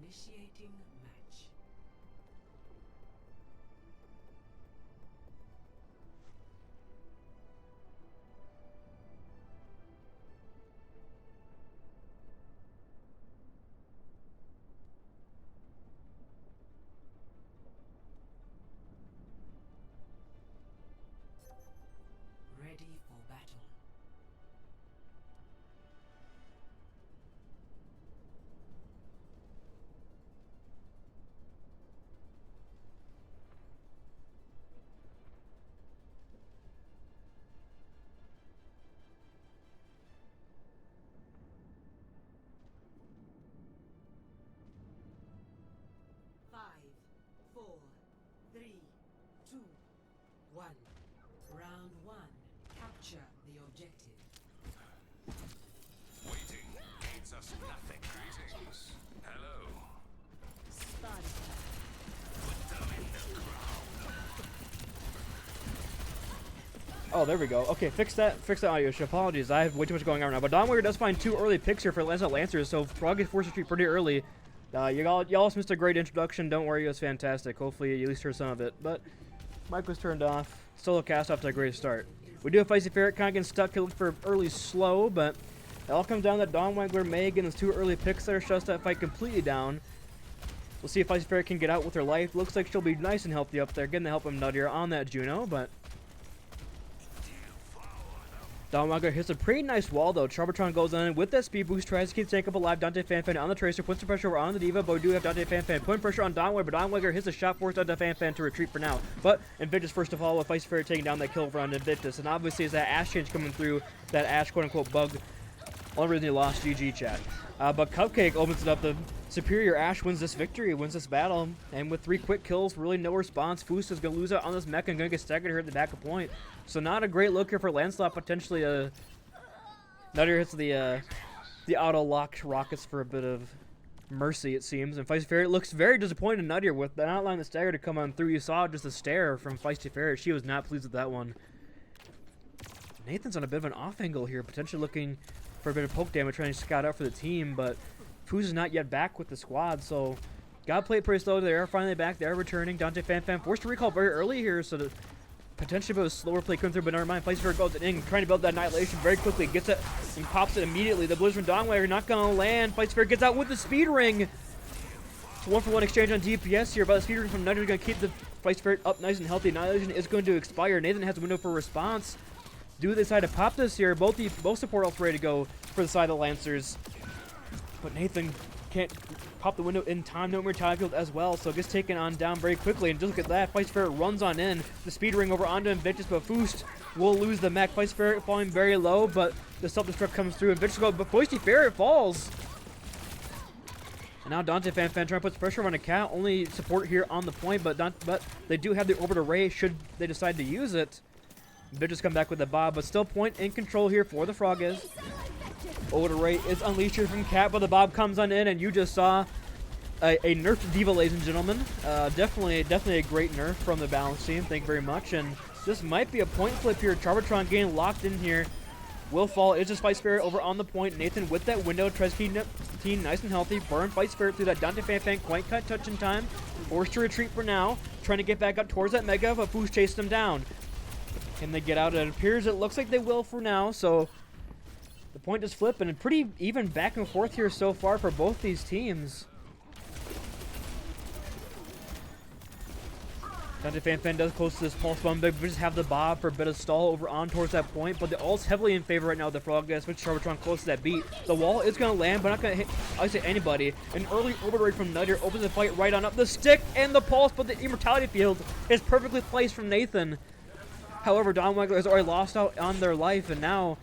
Initiating match. Ready for battle. Five, four, three, two, one. Round one. Capture the objective. Waiting gains us nothing. Greetings. Hello. Spotted. Put them in the ground. Oh, there we go. Okay, fix that audio issue. Apologies, I have way too much going on right now. But Dawnwarrior does find two early picks here for Lancelot Lancers, so Frog gets forced to retreat pretty early. Y'all missed a great introduction. Don't worry, it was fantastic. Hopefully you at least heard some of it. But mic was turned off. Solo cast off to a great start. We do have Feisty Ferret kind of getting stuck here looking for early slow, but it all comes down to Dawnwarrior May getting those two early picks there, shuts that fight completely down. We'll see if Feisty Ferret can get out with her life. Looks like she'll be nice and healthy up there, getting the help of Nuttier on that Juno, but Dawnwarrior hits a pretty nice wall though. Charbotron goes in with that speed boost, tries to keep Tank up alive. Dante Fanfan on the Tracer, puts some pressure over on the Diva, but we do have Dante Fanfan putting pressure on Dawnwarrior, but Dawnwarrior hits a shot, force Dante Fanfan to retreat for now. But Invictus first of all with Feisty Ferret taking down that kill over on Invictus, and obviously as that Ash change coming through, that Ash quote-unquote bug, only reason he lost, GG chat. But Cupcake opens it up. The superior Ash wins this victory, wins this battle, and with 3 quick kills, really no response. Foos is going to lose out on this mech and going to get staggered here at the back of point. So not a great look here for Lancelot, potentially a Nuttier hits the auto lock rockets for a bit of mercy, it seems. And Feisty Ferret looks very disappointed in Nuttier with not allowing the stagger to come on through. You saw just a stare from Feisty Ferret. She was not pleased with that one. Nathan's on a bit of an off angle here, potentially looking for a bit of poke damage, trying to scout out for the team, but Foos is not yet back with the squad, so gotta play it pretty slow. They are finally back. They are returning. Dante Fanfan forced to recall very early here, so that potentially a bit of slower play coming through, but never mind. Feisty Ferret goes in, trying to build that Annihilation very quickly. Gets it and pops it immediately. The Blizzard from Dawnwarrior not going to land. Feisty Ferret gets out with the Speed Ring. It's 1-for-1 exchange on DPS here, but the Speed Ring from Nuttier is going to keep the Feisty Ferret up nice and healthy. Annihilation is going to expire. Nathan has a window for response. Do they decide to pop this here? Both support ults ready to go for the side of the Lancers, but Nathan can't pop the window in time. No mortality field as well, so gets taken on down very quickly. And just look at that, Feisty Ferret runs on in. The Speed Ring over onto Invictus, but Foost will lose the mech. Feisty Ferret falling very low, but the self-destruct comes through. Invictus goes, but Feisty Ferret falls. And now Dante Fanfan trying to put pressure on a cat. Only support here on the point, but they do have the Orbit Array should they decide to use it. Invictus come back with the Bob, but still point in control here for the Frog is. Orbit Array is unleashed here from Cat, but the Bob comes on in, and you just saw a nerfed Diva, ladies and gentlemen. Definitely a great nerf from the balance team. Thank you very much. And this might be a point flip here. Charbotron getting locked in here. Will fall. It's just Feisty Ferret over on the point. Nathan with that window tries to keep the team nice and healthy. Burn Feisty Ferret through that Dante Fanfan. Quite cut touch in time. Forced to retreat for now. Trying to get back up towards that Mega, but Foos chased him down. Can they get out? It appears it looks like they will for now. So the point is flip, and pretty even back and forth here so far for both these teams. Dante Fanfan does close to this pulse bomb, but we just have the Bob for a bit of stall over on towards that point. But the ult's heavily in favor right now with the Frog guys, which Charbotron close to that beat. The wall is going to land, but not going to hit, I say, anybody. An early Orbit Raid from Nuttier opens the fight right on up. The stick and the pulse, but the Immortality Field is perfectly placed from Nathan. However, Dawnwarrior has already lost out on their life, and now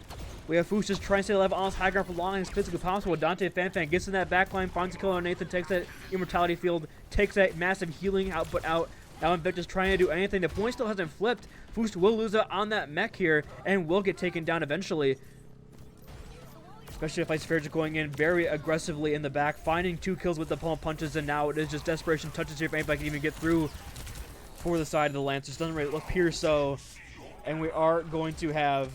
we have Foos just trying to stay alive on this high ground for long as physically possible. Dante Fanfan gets in that backline, finds a kill on Nathan, takes that Immortality Field, takes that massive healing output out. Now Invictus trying to do anything. The point still hasn't flipped. Foos will lose out on that mech here and will get taken down eventually. Especially if Feisty Ferret is going in very aggressively in the back, finding 2 kills with the palm punches, and now it is just desperation touches here if anybody can even get through for the side of the Lancers. Doesn't really appear so. And we are going to have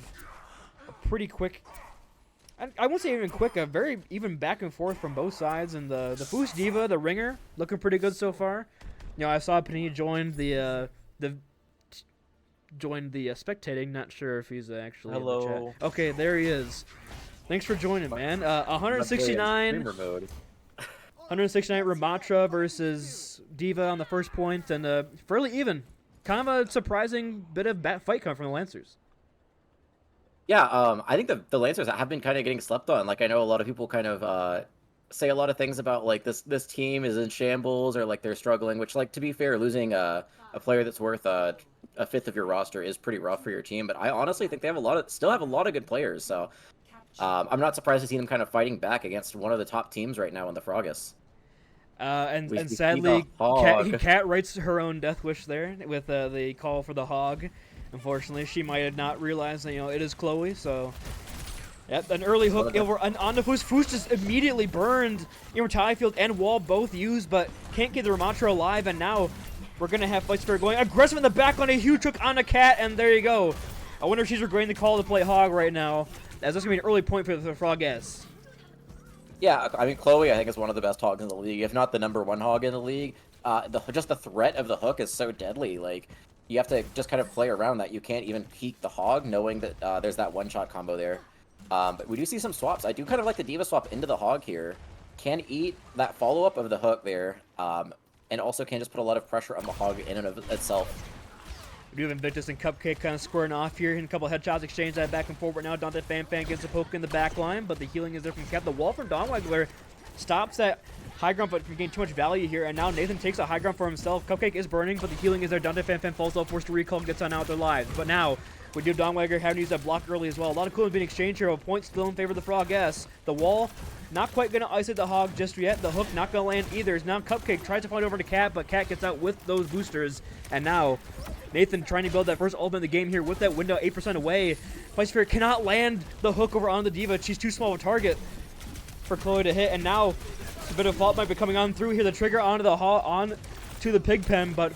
a pretty quick I won't say even quick, a very even back and forth from both sides, and the Foost Diva, the ringer, looking pretty good so far. You know, I saw Paninii join the spectating. Not sure if he's actually in the chat. Okay, there he is. Thanks for joining, man. 169. 169 Ramatra versus Diva on the first point, and fairly even. Kind of a surprising bit of fight coming from the Lancers. Yeah, I think the Lancers have been kind of getting slept on. Like, I know a lot of people kind of say a lot of things about, like, this team is in shambles, or, like, they're struggling, which, like, to be fair, losing a player that's worth a fifth of your roster is pretty rough for your team. But I honestly think they still have a lot of good players, so I'm not surprised to see them kind of fighting back against one of the top teams right now in the Froggus. And sadly, Kat writes her own death wish there with the call for the hog. Unfortunately, she might have not realized that, you know, it is Chloe, so... Yep, an early hook over on the Foost. Foost just immediately burned. Immortality Field and Wall both used, but can't get the Ramatra alive, and now we're going to have Fight Spirit going aggressive in the back on a huge hook on a Cat, and there you go. I wonder if she's regretting the call to play hog right now, as that's going to be an early point for the Frog S. Yeah, I mean, Chloe, I think, is one of the best hogs in the league, if not the #1 hog in the league. Just the threat of the hook is so deadly. Like, you have to just kind of play around that. You can't even peek the hog, knowing that there's that one-shot combo there. But we do see some swaps. I do kind of like the Diva swap into the hog here. Can eat that follow-up of the hook there, and also can just put a lot of pressure on the hog in and of itself. We do have Invictus and Cupcake kind of squaring off here, and a couple headshots exchange that back and forward now. Dante Fan gets a poke in the back line, but the healing is there from Cap. The wall from Donwegler stops that high ground, but getting too much value here, and now Nathan takes a high ground for himself. Cupcake is burning, but the healing is there. Dante Fan falls off, forced to recall, and gets on out with their lives. But now, we do Donwegler having to use that block early as well. A lot of coolness being exchanged here, a point still in favor of the Frog S. The wall, not quite going to isolate the hog just yet. The hook not going to land either. As now Cupcake tries to find over to Cat, but Cat gets out with those boosters, and now Nathan trying to build that first ultimate in the game here with that window 8% away. Fight Spirit cannot land the hook over on the Diva. She's too small of a target for Chloe to hit, and now a bit of fault might be coming on through here. The trigger onto the pig pen, but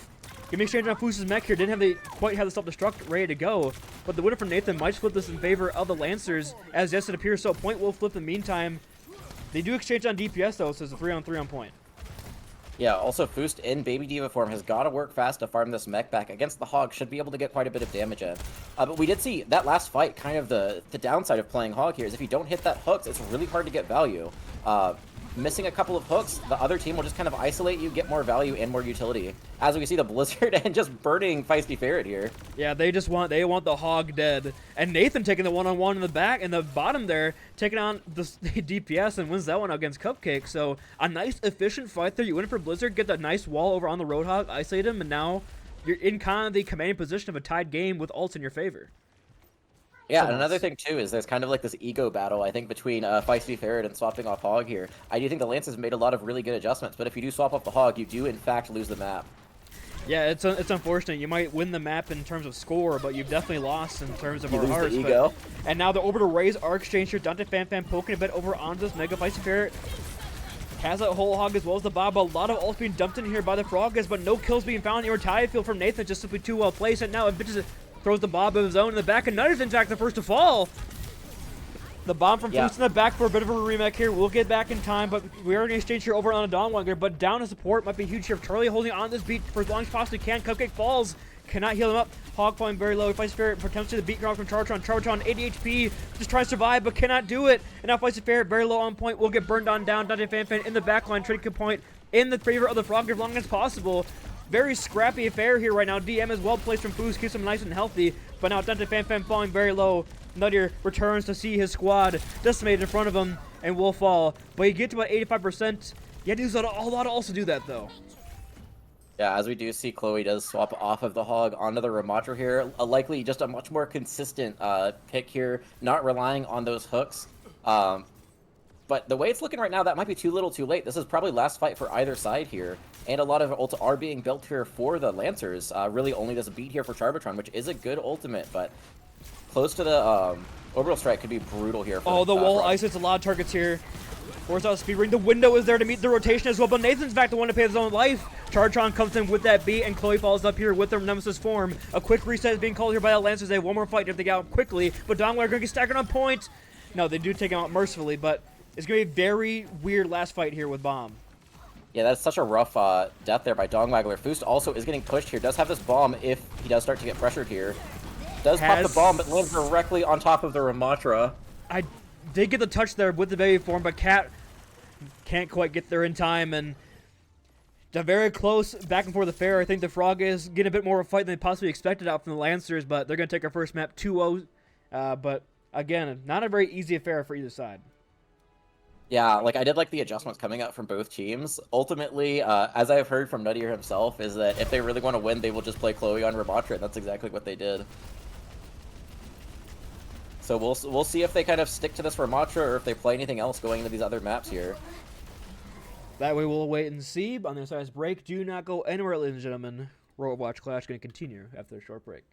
giving exchange on Foost's mech here didn't quite have the self-destruct ready to go. But the winner from Nathan might flip this in favor of the Lancers, as yes, it appears so. Point will flip in the meantime. They do exchange on DPS though, so it's a 3-on-3 on point. Yeah, also Foost in Baby Diva form has got to work fast to farm this mech back against the hog. Should be able to get quite a bit of damage in. But we did see that last fight, kind of the downside of playing hog here is if you don't hit that hooks, it's really hard to get value. Missing a couple of hooks, the other team will just kind of isolate you, get more value and more utility. As we see the Blizzard and just burning Feisty Ferret here. Yeah, they want the hog dead. And Nathan taking the one-on-one in the back and the bottom there, taking on the DPS and wins that one against Cupcake. So a nice efficient fight there. You win it for Blizzard, get that nice wall over on the Roadhog, isolate him, and now you're in kind of the commanding position of a tied game with ults in your favor. Yeah, and another thing too is there's kind of like this ego battle, I think, between Feisty Ferret and swapping off Hog here. I do think the Lancers made a lot of really good adjustments, but if you do swap off the Hog, you do in fact lose the map. Yeah, it's unfortunate. You might win the map in terms of score, but you've definitely lost in terms of our hearts. Ego. And now the orbital raise are exchanged here. Dante Fan poking a bit over onto this Mega Feisty Ferret. Has that whole hog as well as the Bob. A lot of ults being dumped in here by the Froggas, but no kills being found. The Immortality Field from Nathan just simply too well placed. And now Invictus throws the Bob of his own in the back, and Nutter's in fact the first to fall. The bomb from Foost in the back for a bit of a remake here. We'll get back in time, but we already exchanged here over on a Dawnwanger, but down to support might be huge here. Charlie holding on this beat for as long as possibly can. Cupcake falls, cannot heal him up. Hog falling very low. Feisty Ferret potentially the beat ground from Chartron. Chartron 80 HP, just tries to survive, but cannot do it. And now Feisty Ferret very low on point, will get burned on down. Dante Fan in the back line, trading point in the favor of the Frog as long as possible. Very scrappy affair here right now. DM is well placed from Foost, keeps him nice and healthy. But now Dante Fan falling very low. Nuttier returns to see his squad decimated in front of him and will fall. But he gets to about 85%. You had to use a lot to also do that though. Yeah, as we do see, Chloe does swap off of the Hog onto the Ramatra here. Likely just a much more consistent pick here, not relying on those hooks. But the way it's looking right now, that might be too little too late. This is probably last fight for either side here. And a lot of ults are being built here for the Lancers. Really only this beat here for Charbotron, which is a good ultimate, but close to the Orbital Strike could be brutal here. For, the wall isolates a lot of targets here. Force out speed ring. The window is there to meet the rotation as well, but Nathan's back the one to pay his own life. Chartron comes in with that beat, and Chloe falls up here with the Nemesis form. A quick reset is being called here by the Lancers. They have one more fight if they get out quickly, but Dongware going to get staggered on point. No, they do take him out mercifully, but it's going to be a very weird last fight here with Bomb. Yeah, that's such a rough death there by Dogwaggler. Foost also is getting pushed here. Does have this bomb if he does start to get pressured here. Does pop the bomb, but lands directly on top of the Ramatra. I did get the touch there with the baby form, but Cat can't quite get there in time, and they're very close back and forth affair. I think the Frog is getting a bit more of a fight than they possibly expected out from the Lancers, but they're going to take our first map 2-0. But again, not a very easy affair for either side. Yeah, like I did like the adjustments coming out from both teams. Ultimately, as I've heard from Nuttier himself, is that if they really want to win, they will just play Chloe on Ramatra, and that's exactly what they did. So we'll see if they kind of stick to this Ramatra or if they play anything else going into these other maps here. That way we'll wait and see. On the other side's break, do not go anywhere, ladies and gentlemen. Overwatch Clash going to continue after a short break.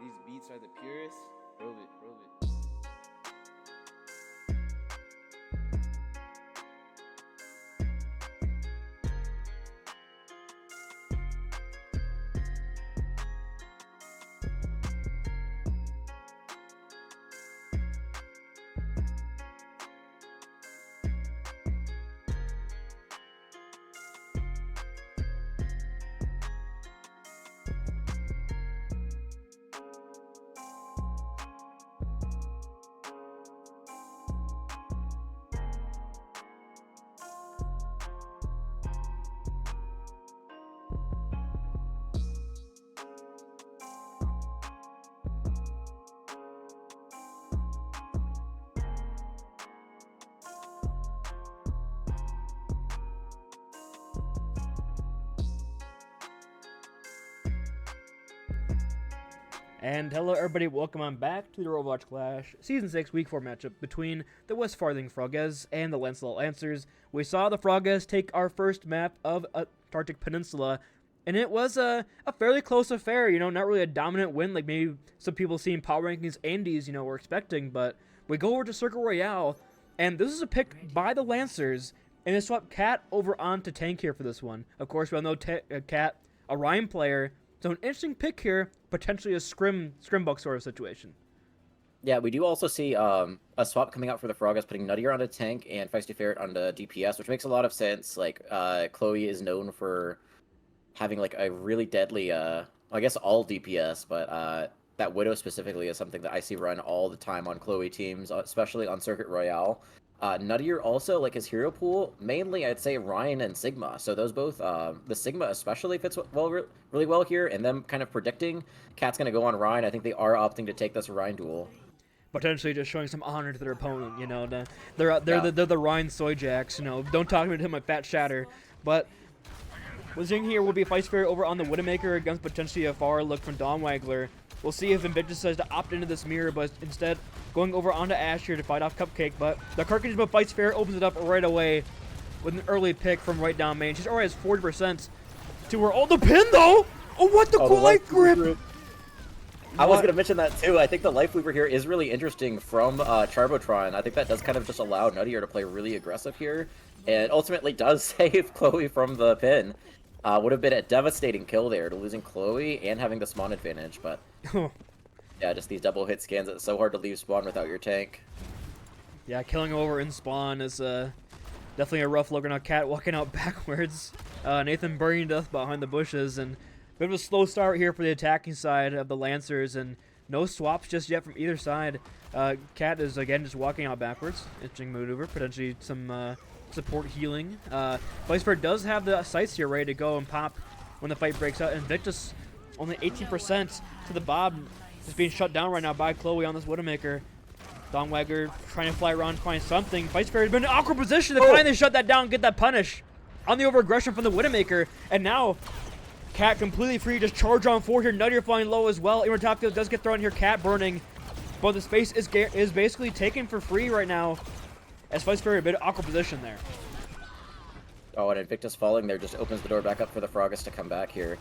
These beats are the purest. Prove it, prove it. And hello everybody, welcome on back to the Overwatch Clash Season 6 Week 4 matchup between the Westfarthing Froggers and the Lancelot Lancers. We saw the Froggers take our first map of Antarctic Peninsula, and it was a fairly close affair, you know, not really a dominant win like maybe some people seeing Power Rankings Andes, you know, were expecting, but we go over to Circle Royale, and this is a pick by the Lancers, and they swap Cat over onto Tank here for this one. Of course, we all know Cat, a Rhyme player, so an interesting pick here, potentially a scrimbuck sort of situation. Yeah, we do also see a swap coming out for the Froggers, putting Nuttier onto Tank and Feisty Ferret onto DPS, which makes a lot of sense. Like, Chloe is known for having, like, a really deadly, I guess all DPS, but that Widow specifically is something that I see run all the time on Chloe teams, especially on Circuit Royale. Nuttier also, like his hero pool, mainly I'd say Ryan and Sigma. So those both, the Sigma especially fits really well here, and them kind of predicting Cat's going to go on Ryan. I think they are opting to take this Ryan duel. Potentially just showing some honor to their opponent, you know. They're the Ryan Soyjacks, you know. Don't talk to me to my fat shatter. But what's in here will be a Feisty Ferret over on the Widowmaker against potentially a far look from Dawn Waggler. We'll see if Invictus decides to opt into this mirror, but instead going over onto Ash here to fight off Cupcake. But the Carcage but Feisty Ferret opens it up right away with an early pick from right down main. She's already has 40% to her. Oh, the pin though! Oh, what the cool life grip! I was going to mention that too. I think the Life Weaver here is really interesting from Charbotron. I think that does kind of just allow Nuttier to play really aggressive here, and ultimately does save Chloe from the pin. Would have been a devastating kill there to losing Chloe and having the spawn advantage, but yeah, just these double hit scans. It's so hard to leave spawn without your tank. Yeah, killing over in spawn is definitely a rough look. Now Cat walking out backwards. Nathan burning death behind the bushes, and a bit of a slow start here for the attacking side of the Lancers, and no swaps just yet from either side. Cat is again just walking out backwards. Interesting maneuver, potentially some support healing. Feisty Ferret does have the sights here ready to go and pop when the fight breaks out. Invictus only 18% to the Bob, is being shut down right now by Chloe on this Widowmaker. Dawn Waggler trying to fly around, find something. Feisty Ferret has been in an awkward position to finally shut that down, get that punish on the overaggression from the Widowmaker, and now Cat completely free, just charge on forward here. Nuttier flying low as well. Inward top field does get thrown here. Cat burning, but the space is basically taken for free right now, as Feisty Ferret a bit of awkward position there. Oh, and Invictus falling there just opens the door back up for the Froggers to come back here.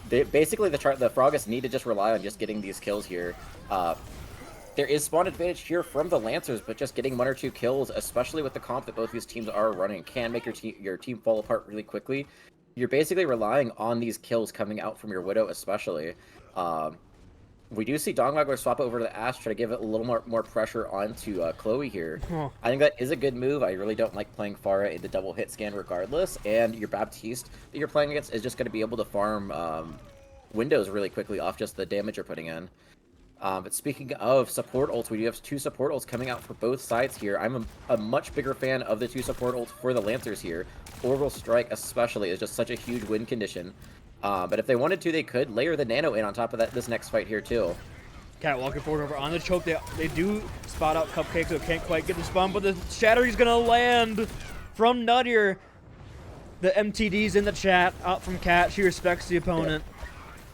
Basically, the Froggers need to just rely on just getting these kills here. There is spawn advantage here from the Lancers, but just getting 1 or 2 kills, especially with the comp that both these teams are running, can make your team fall apart really quickly. You're basically relying on these kills coming out from your Widow, especially. We do see Dawn Waggler swap over to the Ash, try to give it a little more pressure onto Chloe here. I think that is a good move. I really don't like playing Pharah in the double hit scan regardless, and your Baptiste that you're playing against is just going to be able to farm windows really quickly off just the damage you're putting in. But speaking of support ults, we do have 2 support ults coming out for both sides here. I'm a much bigger fan of the 2 support ults for the Lancers here. Orbital Strike especially is just such a huge win condition. But if they wanted to, they could layer the Nano in on top of this next fight here too. Cat walking forward over on the choke. They do spot out Cupcake, so can't quite get the spawn, but the Shatter is going to land from Nuttier. The MTD's in the chat, out from Cat. She respects the opponent.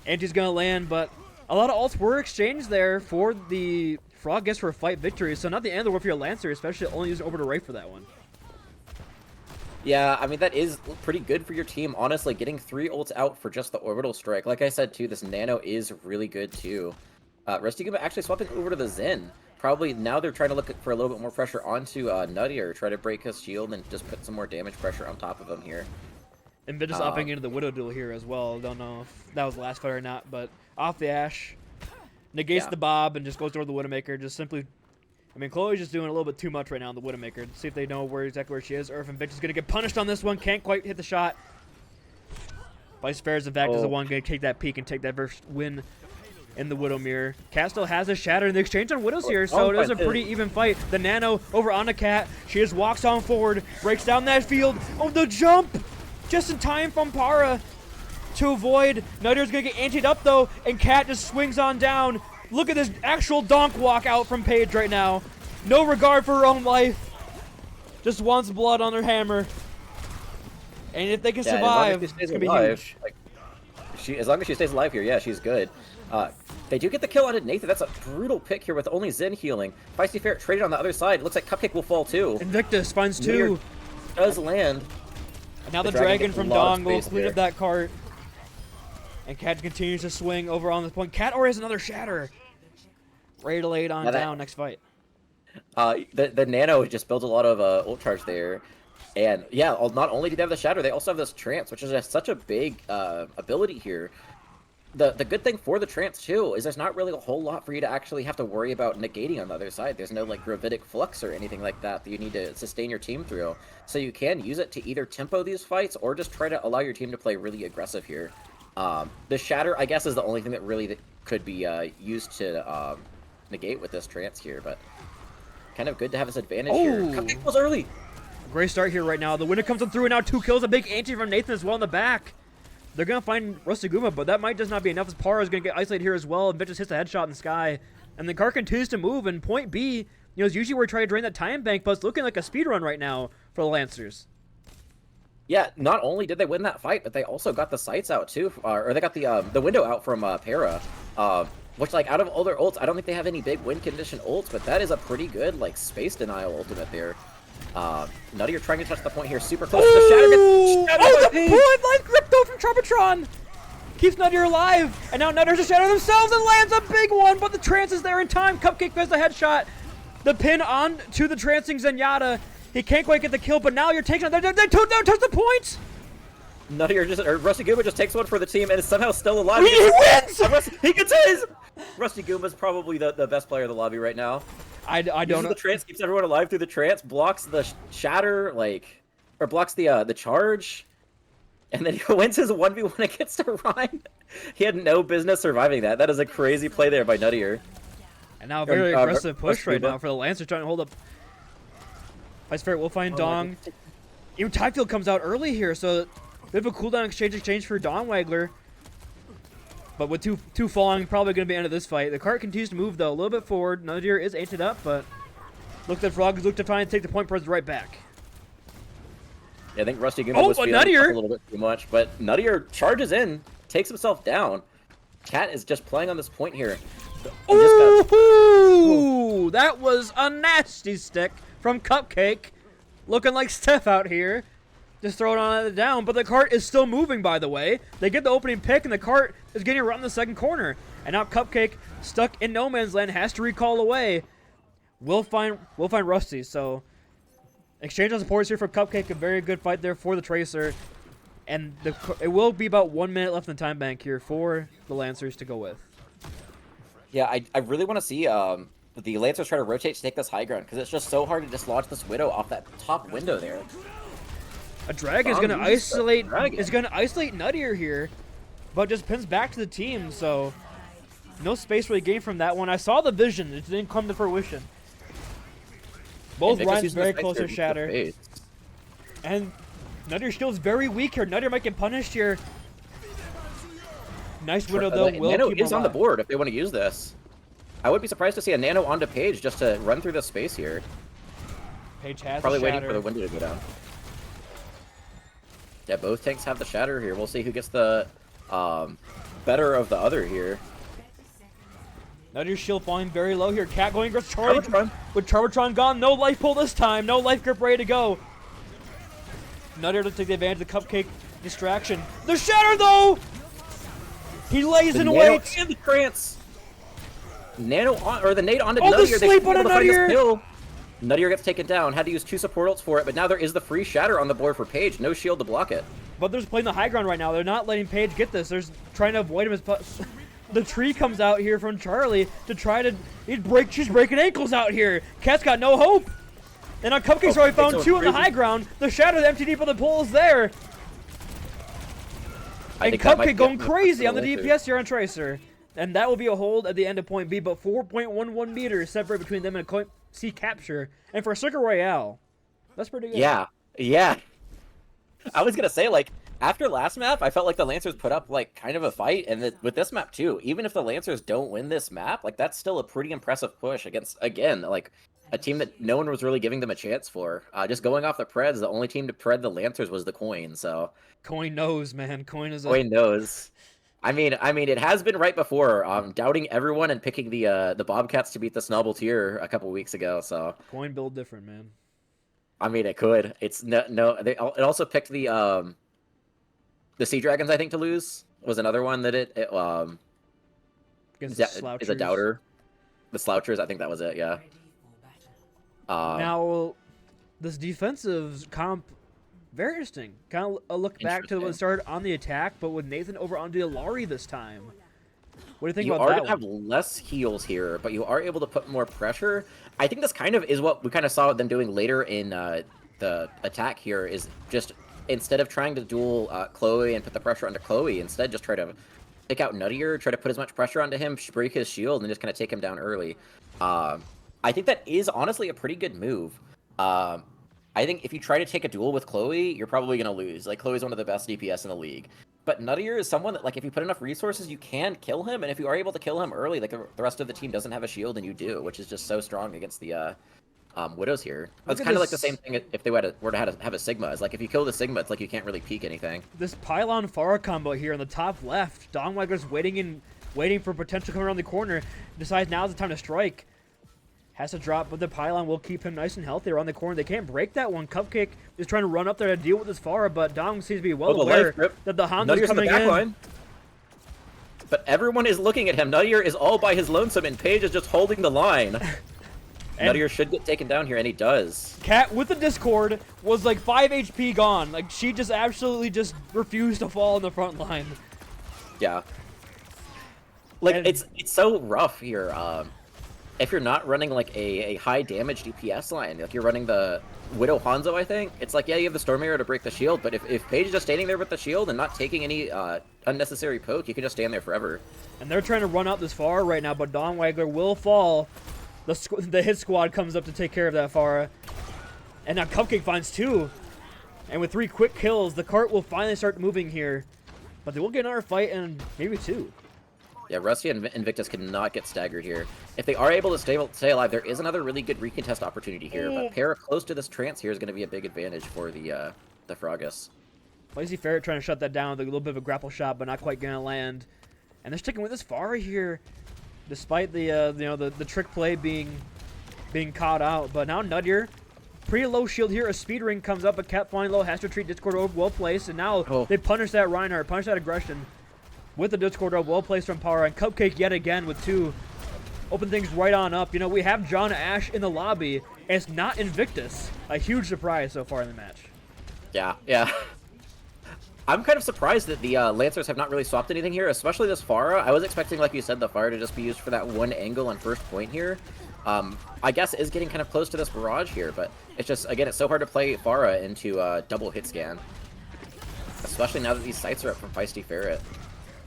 And she's going to land, but a lot of ults were exchanged there for the Frog gets for a fight victory, so not the end of the world for your Lancer, especially only using Orbital Ray for that one. Yeah, I mean, that is pretty good for your team, honestly, getting 3 ults out for just the Orbital Strike. Like I said, too, this Nano is really good, too. Rusty actually swapping over to the Zen. Probably now they're trying to look for a little bit more pressure onto Nuttier, try to break his shield and just put some more damage pressure on top of him here. And Vin just opting into the Widow duel here as well. Don't know if that was the last fight or not, but off the Ash, negates the Bob and just goes toward the Widowmaker, just simply... I mean, Chloe's just doing a little bit too much right now on the Widowmaker. See if they know exactly where she is, or if Invictus is going to get punished on this one. Can't quite hit the shot. Feisty Ferret, in fact, is the one going to take that peek and take that first win in the Widow mirror. Cat still has a Shatter in the exchange on Widows here, so it is a pretty even fight. The Nano over on the Cat. She just walks on forward, breaks down that field. Oh, the jump! Just in time from Para to avoid. Nuttier's going to get antied up, though, and Cat just swings on down. Look at this actual donk walk out from Paige right now. No regard for her own life. Just wants blood on her hammer. And if they can survive, it's going to be huge. Like, as long as she stays alive here, yeah, she's good. They do get the kill on Nathan. That's a brutal pick here with only Zen healing. Feisty Ferret traded on the other side. Looks like Cupcake will fall too. Invictus finds Meteor 2. does land. And now the Dragon dragon gets from a lot of Dong will space clean there. up that cart. And Cat continues to swing over on this point. Cat already has another shatter. Ready to lay it on Now that- down next fight. The Nano just builds a lot of ult charge there. And yeah, not only do they have the shatter, they also have this trance, which is just such a big ability here. The good thing for the trance too is there's not really a whole lot for you to actually have to worry about negating on the other side. There's no like gravitic flux or anything like that that you need to sustain your team through. So you can use it to either tempo these fights or just try to allow your team to play really aggressive here. The shatter, I guess, is the only thing that really could be used to negate with this trance here, but kind of good to have this advantage here. Cupcake was early. Great start here right now. The winner comes through and now 2 kills. A big anti from Nathan as well in the back. They're going to find Rustiguma, but that might just not be enough as Para is going to get isolated here as well. And Vicious hits a headshot in the sky. And the car continues to move. And point B, is usually where we try to drain that time bank, but it's looking like a speed run right now for the Lancers. Yeah, not only did they win that fight, but they also got the sights out too, or they got the window out from Para. Which, like, out of all their ults, I don't think they have any big win condition ults, but that is a pretty good, like, space denial ultimate there. Nutty, you're trying to touch the point here super close. The shatter gets Oh, the bullet life crypto from Troubletron keeps Nutter alive, and now Nutters a shatter themselves and lands a big one, but the trance is there in time. Cupcake does the headshot. The pin on to the trancing Zenyatta. He can't quite get the kill, but now you're taking it. They touch the points. Nutty or Rusty Goomba just takes one for the team and is somehow still alive. He wins! He gets his! Rusty Goomba's probably the best player in the lobby right now. I don't Uses know. the trance, keeps everyone alive through the trance, blocks the shatter, or blocks the charge, and then he wins his 1v1 against Orion. He had no business surviving that. That is a crazy play there by Nuttier. And now a very aggressive push Rusty right Goomba. now for the Lancers trying to hold up. Vice Ferret will find Dong. Even Tyfield comes out early here, so we have a cooldown exchange for Dawn Waggler. But with two falling, probably going to be the end of this fight. The cart continues to move, though, a little bit forward. Nadir is ainted up, but looked at Frog, looked to try and take the point press right back. Yeah, I think Rusty Goomba was feeling Nuttier! a little bit too much, but Nuttier charges in, takes himself down. Cat is just playing on this point here. Ooh, that was a nasty stick from Cupcake. Looking like Steph out here. Just throw it on it down, but the cart is still moving, by the way. They get the opening pick, and the cart is getting run in the second corner. And now Cupcake, stuck in no man's land, has to recall away. We'll find Rusty, so exchange on supports here for Cupcake. A very good fight there for the Tracer. And it will be about 1 minute left in the time bank here for the Lancers to go with. Yeah, I really want to see the Lancers try to rotate to take this high ground, because it's just so hard to dislodge this Widow off that top window there. A dragon is going to isolate Nuttier here, but just pins back to the team, so no space really gained from that one. I saw the vision, it didn't come to fruition. Both Ryan's very close to shatter. And Nuttier's shield is very weak here. Nuttier might get punished here. Nice Widow though. Nano is on the board if they want to use this. I would be surprised to see a Nano onto Page just to run through the space here. Page has Probably the waiting shatter. for the window to go down. Yeah, both tanks have the shatter here. We'll see who gets the better of the other here. Nuttier's shield falling very low here. Cat going against Charlie. Charbatron. With Charbatron gone, no life pull this time. No life grip ready to go. Nuttier to take the advantage of the Cupcake distraction. The shatter though! He lays in wait. And the trance. Nano on, or the nade onto Oh, the Nuttier. sleep on a Nuttier. Nuttier gets taken down. Had to use 2 support ults for it, but now there is the free shatter on the board for Page. No shield to block it. But they're just playing the high ground right now. They're not letting Page get this. They're trying to avoid him as the tree comes out here from Charlie to try to she's breaking ankles out here. Cat's got no hope. And on Cupcake's already found 2 on the high ground. The shatter, the MTD for the pull is there. And Cupcake going crazy on the DPS here on Tracer. And that will be a hold at the end of point B, but 4.11 meters separate between them and a C capture. And for a Circle Royale, that's pretty good. Yeah. I was going to say, like, after last map, I felt like the Lancers put up, like, kind of a fight. And with this map, too, even if the Lancers don't win this map, like, that's still a pretty impressive push against, again, like, a team that no one was really giving them a chance for. Just going off the Preds, the only team to pred the Lancers was the Coin, so... Coin knows, man. Coin is Coin knows. I mean, it has been right before. Doubting everyone and picking the Bobcats to beat the Snubbletier a couple weeks ago. So Coin build different, man. I mean, it could. It's no. It also picked the Sea Dragons. I think to lose was another one that Against the is a Slouchers. doubter. The Slouchers. I think that was it. Yeah. Ready for battle. Now, this defensive comp, very interesting. Kind of a look back to when it started on the attack, but with Nathan over on the Alari this time. What do you think You about are that going to have less heals here, but you are able to put more pressure. I think this kind of is what we kind of saw them doing later in the attack here, is just instead of trying to duel Chloe and put the pressure onto Chloe, instead just try to take out Nuttier, try to put as much pressure onto him, break his shield, and just kind of take him down early. I think that is honestly a pretty good move. I think if you try to take a duel with Chloe, you're probably going to lose. Like, Chloe's one of the best DPS in the league. But Nuttier is someone that, like, if you put enough resources, you can kill him. And if you are able to kill him early, like, the rest of the team doesn't have a shield and you do, which is just so strong against the Widows here. It's kind of like the same thing if they were to have a Sigma. It's like, if you kill the Sigma, it's like you can't really peek anything. This Pylon Pharah combo here on the top left. Dongwagger's waiting for potential coming around the corner. Decides now's the time to strike. Has to drop, but the Pylon will keep him nice and healthy around the corner. They can't break that one. Cupcake is trying to run up there to deal with this Pharah, but Dong seems to be well aware that the Hanzo's coming in. But everyone is looking at him. Nuttier is all by his lonesome, and Paige is just holding the line. Nuttier should get taken down here, and he does. Cat with the Discord was like 5 HP gone. Like, she just absolutely just refused to fall in the front line. Yeah. Like, it's so rough here. If you're not running like a high damage DPS line, like you're running the Widow Hanzo, I think, it's like, yeah, you have the Storm Arrow to break the shield, but if Paige is just standing there with the shield and not taking any unnecessary poke, you can just stand there forever. And they're trying to run out this Pharah right now, but Don Wagler will fall. The hit squad comes up to take care of that Pharah. And now Cupcake finds 2. And with 3 quick kills, the cart will finally start moving here. But they will get another fight and maybe 2. Yeah, Rusty and Invictus cannot get staggered here. If they are able to stay alive, there is another really good recontest opportunity here. But Para close to this trance here is going to be a big advantage for the Froggus. Lazy Ferret trying to shut that down with a little bit of a grapple shot, but not quite going to land. And they're sticking with this Pharah here, despite the trick play being caught out. But now Nuttier, pretty low shield here. A speed ring comes up, but kept flying low, has to retreat. Discord orb well placed, and now they punish that Reinhardt, punish that aggression. With the Discord orb well placed from Power, and Cupcake yet again with 2. Open things right on up. You know, we have John Ash in the lobby, and it's not Invictus. A huge surprise so far in the match. Yeah. I'm kind of surprised that the Lancers have not really swapped anything here, especially this Pharah. I was expecting, like you said, the Pharah to just be used for that one angle on first point here. I guess is getting kind of close to this barrage here, but it's just, again, it's so hard to play Pharah into double hit scan. Especially now that these sights are up from Feisty Ferret.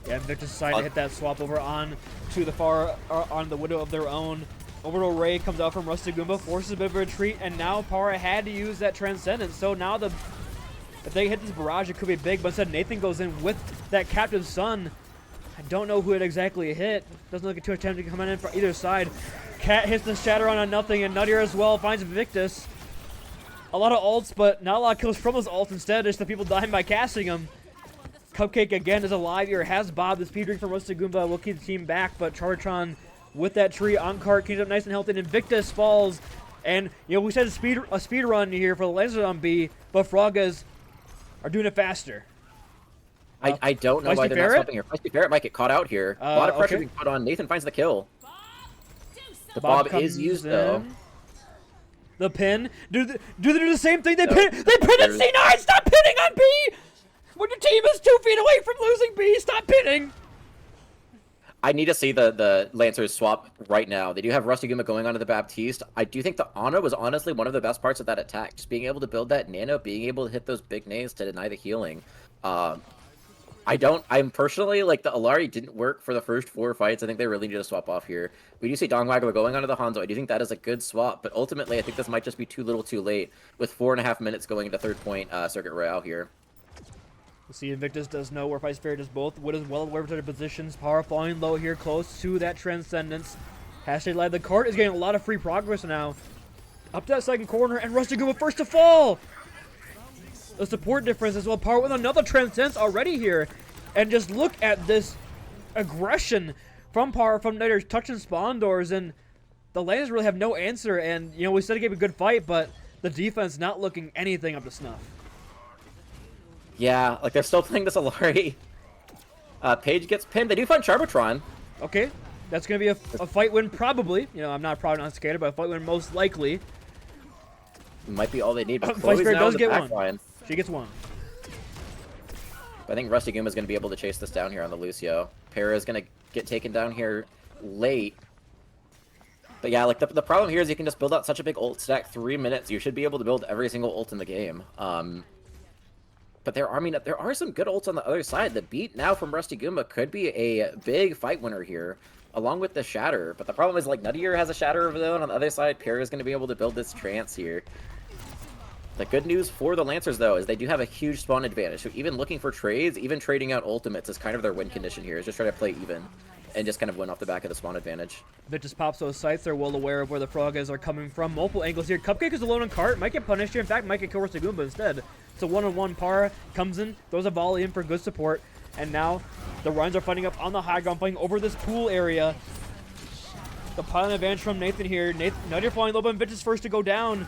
Yeah, Invictus decided to hit that swap over on to the Pharah, on the Widow of their own. Orbital Ray comes out from Rusty Goomba, forces a bit of a retreat, and now Pharah had to use that Transcendence. So now if they hit this barrage, it could be big, but instead Nathan goes in with that Captive Sun. I don't know who it exactly hit. Doesn't look too much time to come in from either side. Cat hits the Shatter on nothing, and Nuttier as well finds Invictus. A lot of ults, but not a lot of kills from those ults. Instead, it's the people dying by casting them. Cupcake again is alive here, has Bob. The speed drink from Rusty Goomba will keep the team back, but Chartron with that tree on cart keeps up nice and healthy, and Invictus falls. And, you know, we said a speed run here for the Lancelot on B, but Froggas are doing it faster. I don't know why they're not stopping here. Feisty Ferret might get caught out here. A lot of pressure being put on. Nathan finds the kill. The Bob is used, though. The pin. Do they do the same thing? They pin at C9! Stop pinning on B! When your team is 2 feet away from losing B, stop pinning! I need to see the Lancers swap right now. They do have Rusty Goomba going onto the Baptiste. I do think the Ana was honestly one of the best parts of that attack. Just being able to build that nano, being able to hit those big names to deny the healing. I'm personally, like, the Alari didn't work for the first 4 fights. I think they really need to swap off here. We do see Dongwagler going onto the Hanzo. I do think that is a good swap, but ultimately I think this might just be too little too late with 4.5 minutes going into third point Circuit Royale here. We'll see Invictus does know where Feisty Ferret does both. Wood is well aware of their positions. Power falling low here, close to that Transcendence. Hashtag live. The cart is getting a lot of free progress now. Up to that second corner, and Rusty Goomba first to fall. The support difference as well. Power with another Transcendence already here. And just look at this aggression from Niders touching spawn doors, and the Lancers really have no answer. And you know, we said it gave a good fight, but the defense not looking anything up to snuff. Yeah, like they're still playing this Alari. Paige gets pinned. They do find Charbotron. Okay, that's gonna be a fight win probably. You know, I'm not prognosticator, but a fight win most likely. Might be all they need. But Vice Chloe's Spirit now in does the get back one. line. She gets one. I think Rusty Goom is going to be able to chase this down here on the Lucio. Para is going to get taken down here late. But yeah, like the problem here is you can just build out such a big ult stack. 3 minutes. You should be able to build every single ult in the game. But there are some good ults on the other side. The beat now from Rusty Goomba could be a big fight winner here, along with the Shatter. But the problem is, like, Nuttier has a Shatter of his own. On the other side, Para is going to be able to build this trance here. The good news for the Lancers, though, is they do have a huge spawn advantage. So even looking for trades, even trading out ultimates is kind of their win condition here. Is just try to play even and just kind of win off the back of the spawn advantage. That just pops those sights. They're well aware of where the Frogas are coming from. Multiple angles here. Cupcake is alone on cart. Might get punished here. In fact, might get killed with Goomba instead. It's a one-on-one. Para comes in, throws a volley in for good support. And now the Ryans are fighting up on the high ground, playing over this pool area. The pylon advantage from Nathan here. Nuttier flying low, but Vintage first to go down.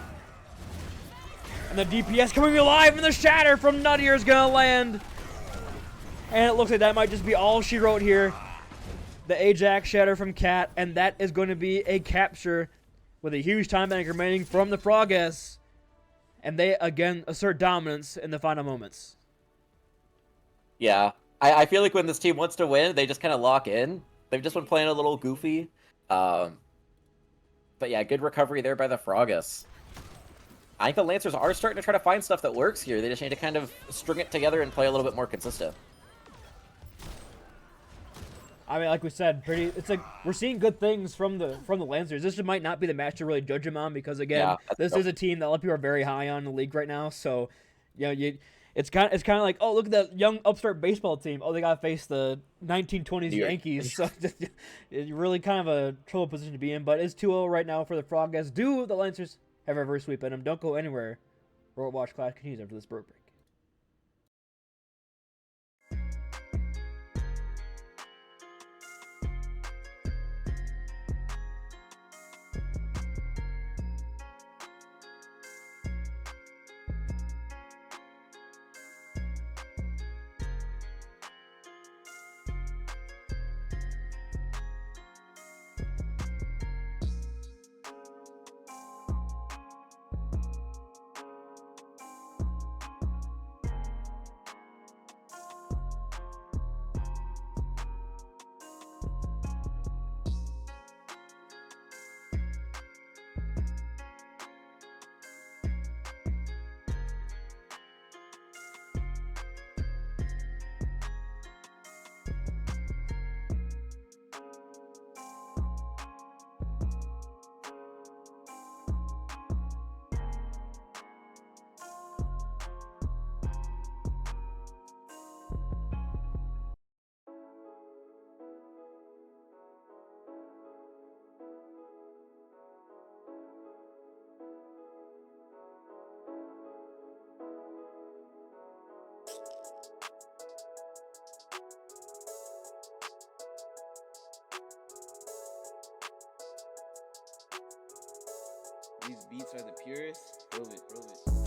And the DPS coming alive, and the Shatter from Nuttier is going to land. And it looks like that might just be all she wrote here. The Ajax Shatter from Cat, and that is going to be a capture with a huge time bank remaining from the Frogas. And they, again, assert dominance in the final moments. Yeah, I feel like when this team wants to win, they just kind of lock in. They've just been playing a little goofy. But yeah, good recovery there by the Frogas. I think the Lancers are starting to try to find stuff that works here. They just need to kind of string it together and play a little bit more consistent. I mean, like we said, it's like we're seeing good things from the Lancers. This might not be the match to really judge them on because, again, this is a team that a lot of people are very high on in the league right now. So, you know, it's kind of like, oh, look at that young upstart baseball team. Oh, they got to face the 1920s Yankees. So it's really kind of a trouble position to be in. But it's 2-0 right now for the Frogas. Do the Lancers have a reverse sweep in them? Don't go anywhere. Overwatch class continues after this break. These beats are the purest. Prove it, prove it.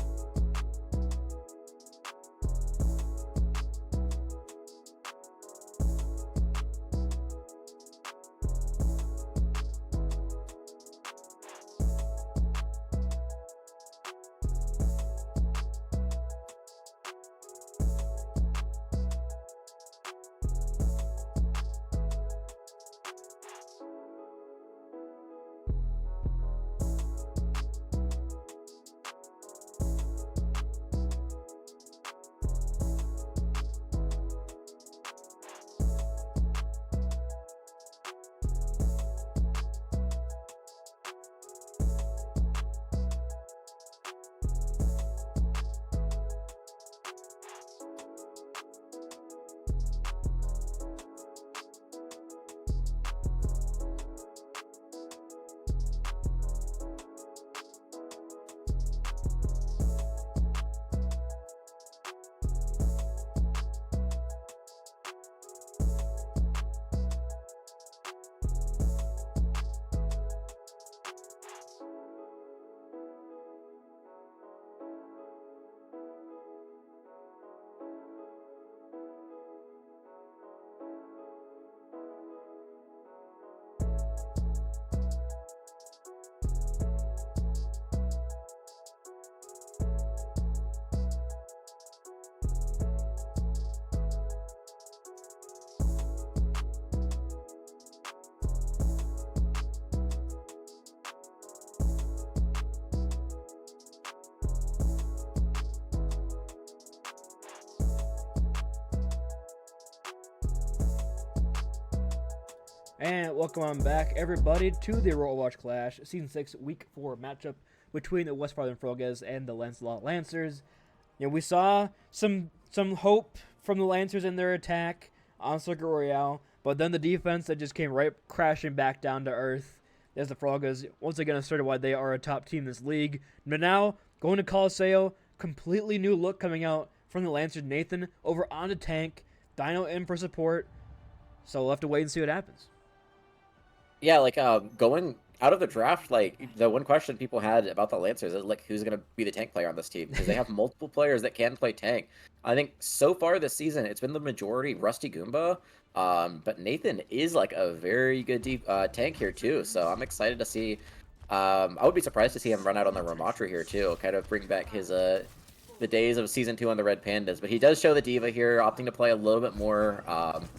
And welcome on back, everybody, to the Overwatch Clash Season 6 Week 4 matchup between the Westfarthing Frogas and the Lancelot Lancers. You know, we saw some hope from the Lancers in their attack on Circuit Royale, but then the defense that just came right crashing back down to earth as the Frogas once again asserted why they are a top team in this league. But now, going to Coliseo, completely new look coming out from the Lancers. Nathan over onto tank, Dino in for support, so we'll have to wait and see what happens. Yeah, like going out of the draft, like the one question people had about the Lancers is like who's gonna be the tank player on this team because they have multiple players that can play tank. I think so far this season it's been the majority Rusty Goomba, but Nathan is like a very good deep tank here too. So I'm excited to see. I would be surprised to see him run out on the Ramatra here too, kind of bring back his the days of Season 2 on the Red Pandas. But he does show the Diva here, opting to play a little bit more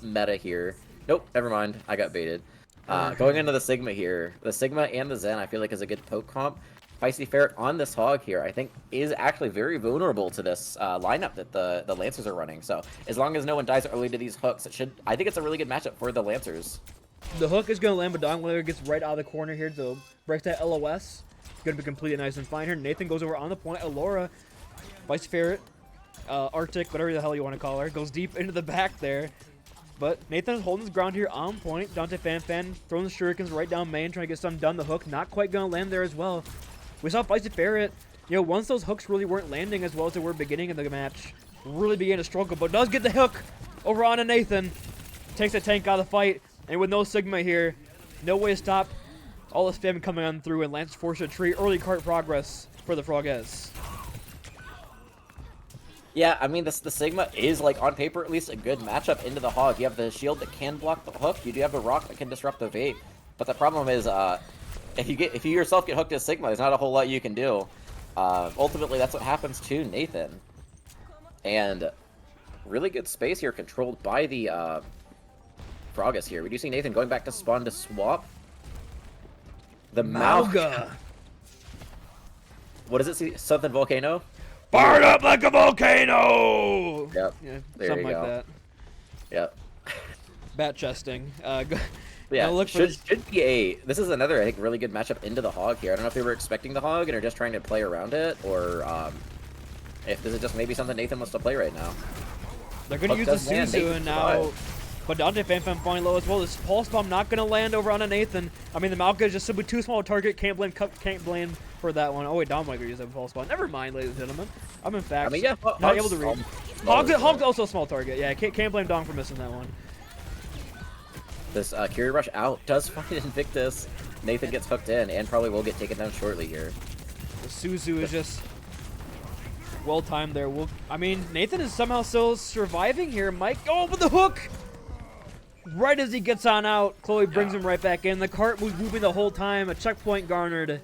meta here. Nope, never mind, I got baited. Going into the Sigma here, the Sigma and the Zen I feel like is a good poke comp. Feisty Ferret on this Hog here I think is actually very vulnerable to this lineup that the Lancers are running. So as long as no one dies early to these hooks, I think it's a really good matchup for the Lancers. The hook is going to land, but Donglayer gets right out of the corner here to break that LOS. Going to be completely nice and fine here. Nathan goes over on the point. Aurora, Feisty Ferret, Arctic, whatever the hell you want to call her, goes deep into the back there. But Nathan is holding his ground here on point. Dante Fan throwing the shurikens right down main, trying to get something done. The hook not quite going to land there as well. We saw Feisty Ferret, you know, once those hooks really weren't landing as well as they were beginning of the match, really began to struggle, but does get the hook over onto Nathan. Takes the tank out of the fight, and with no Sigma here, no way to stop all the spam coming on through, and Lance forced a tree. Early cart progress for the Frogas. Yeah, I mean, the Sigma is, like, on paper at least, a good matchup into the Hog. You have the shield that can block the hook. You do have the rock that can disrupt the vape. But the problem is, if you yourself get hooked as Sigma, there's not a whole lot you can do. Ultimately, that's what happens to Nathan. And really good space here controlled by the Frogas here. We do see Nathan going back to spawn to swap. The Mauga. What is it? Something Volcano? Fired up like a volcano! Yep. Yeah, there something you like go. that. Yep. Bat chesting. Yeah, look for should be this is another, I think, really good matchup into the Hog here. I don't know if they were expecting the Hog and are just trying to play around it, or if this is just maybe something Nathan wants to play right now. They're going to use the Suzu and now... But Dante Fan falling low as well. This Pulse Bomb not going to land over onto Nathan. I mean, the Malka is just simply too small a target. Can't blame for that one. Oh, wait, Domwagger used that Pulse Bomb. Never mind, ladies and gentlemen. I'm, in fact, yeah, not able to read. Hog's also a small target. Yeah, can't blame Dom for missing that one. This Curie Rush out does find Invictus. Nathan gets hooked in and probably will get taken down shortly here. The Suzu is just well timed there. I mean, Nathan is somehow still surviving here. Mike, oh, but the hook! Right as he gets on out, Chloe brings him right back in. The cart was moving the whole time. A checkpoint garnered.